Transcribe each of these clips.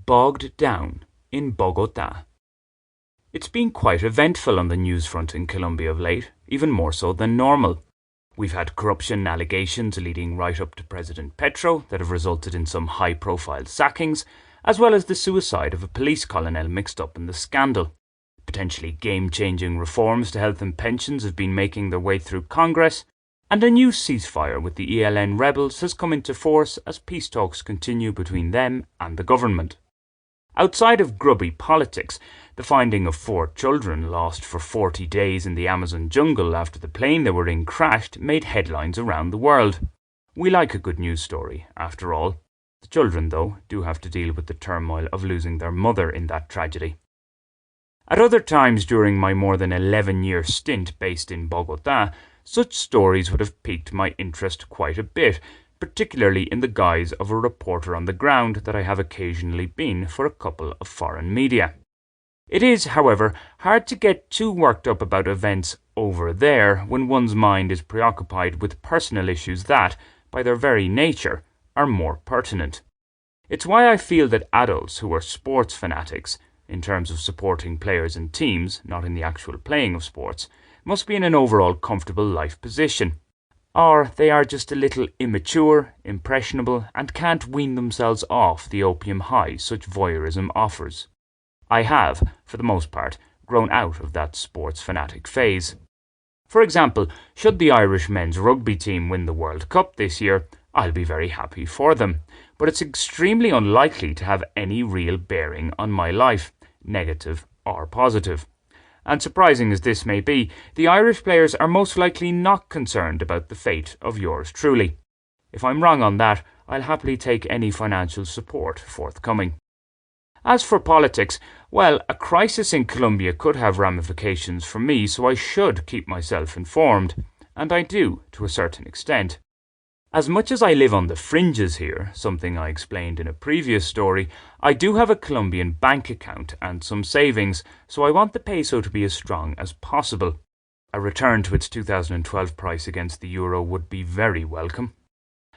bogged down in Bogotá. It's been quite eventful on the news front in Colombia of late, even more so than normal. We've had corruption allegations leading right up to President Petro that have resulted in some high-profile sackings, as well as the suicide of a police colonel mixed up in the scandal. Potentially game-changing reforms to health and pensions have been making their way through Congress, and a new ceasefire with the ELN rebels has come into force as peace talks continue between them and the government. Outside of grubby politics, the finding of 4 children lost for 40 days in the Amazon jungle after the plane they were in crashed made headlines around the world. We like a good news story, after all. The children, though, do have to deal with the turmoil of losing their mother in that tragedy. At other times during my more than 11-year stint based in Bogotá, such stories would have piqued my interest quite a bit, particularly in the guise of a reporter on the ground that I have occasionally been for a couple of foreign media. It is, however, hard to get too worked up about events over there when one's mind is preoccupied with personal issues that, by their very nature, are more pertinent. It's why I feel that adults who are sports fanatics, in terms of supporting players and teams, not in the actual playing of sports, must be in an overall comfortable life position. Or they are just a little immature, impressionable, and can't wean themselves off the opium high such voyeurism offers. I have, for the most part, grown out of that sports fanatic phase. For example, should the Irish men's rugby team win the World Cup this year, I'll be very happy for them, but it's extremely unlikely to have any real bearing on my life, negative or positive. And surprising as this may be, the Irish players are most likely not concerned about the fate of yours truly. If I'm wrong on that, I'll happily take any financial support forthcoming. As for politics, well, a crisis in Colombia could have ramifications for me, so I should keep myself informed, and I do to a certain extent. As much as I live on the fringes here, something I explained in a previous story, I do have a Colombian bank account and some savings, so I want the peso to be as strong as possible. A return to its 2012 price against the euro would be very welcome.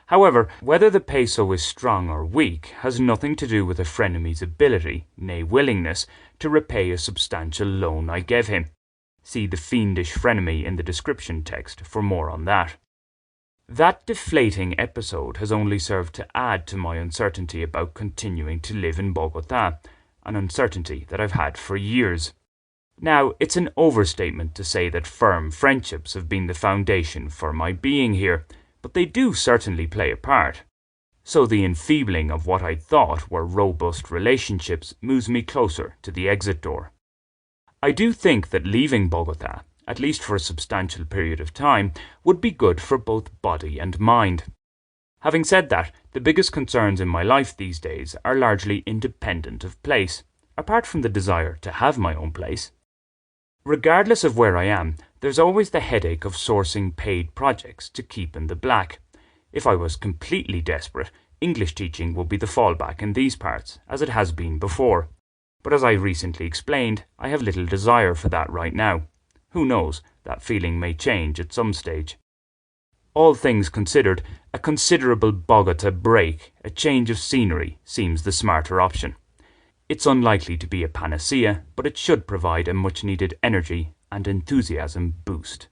However, whether the peso is strong or weak has nothing to do with a frenemy's ability, nay willingness, to repay a substantial loan I gave him. See the fiendish frenemy in the description text for more on that. That deflating episode has only served to add to my uncertainty about continuing to live in Bogotá, an uncertainty that I've had for years. Now, it's an overstatement to say that firm friendships have been the foundation for my being here, but they do certainly play a part. So the enfeebling of what I thought were robust relationships moves me closer to the exit door. I do think that leaving Bogotá, at least for a substantial period of time, would be good for both body and mind. Having said that, the biggest concerns in my life these days are largely independent of place, apart from the desire to have my own place. Regardless of where I am, there's always the headache of sourcing paid projects to keep in the black. If I was completely desperate, English teaching would be the fallback in these parts, as it has been before. But as I recently explained, I have little desire for that right now. Who knows, that feeling may change at some stage. All things considered, a considerable Bogotá break, a change of scenery, seems the smarter option. It's unlikely to be a panacea, but it should provide a much-needed energy and enthusiasm boost.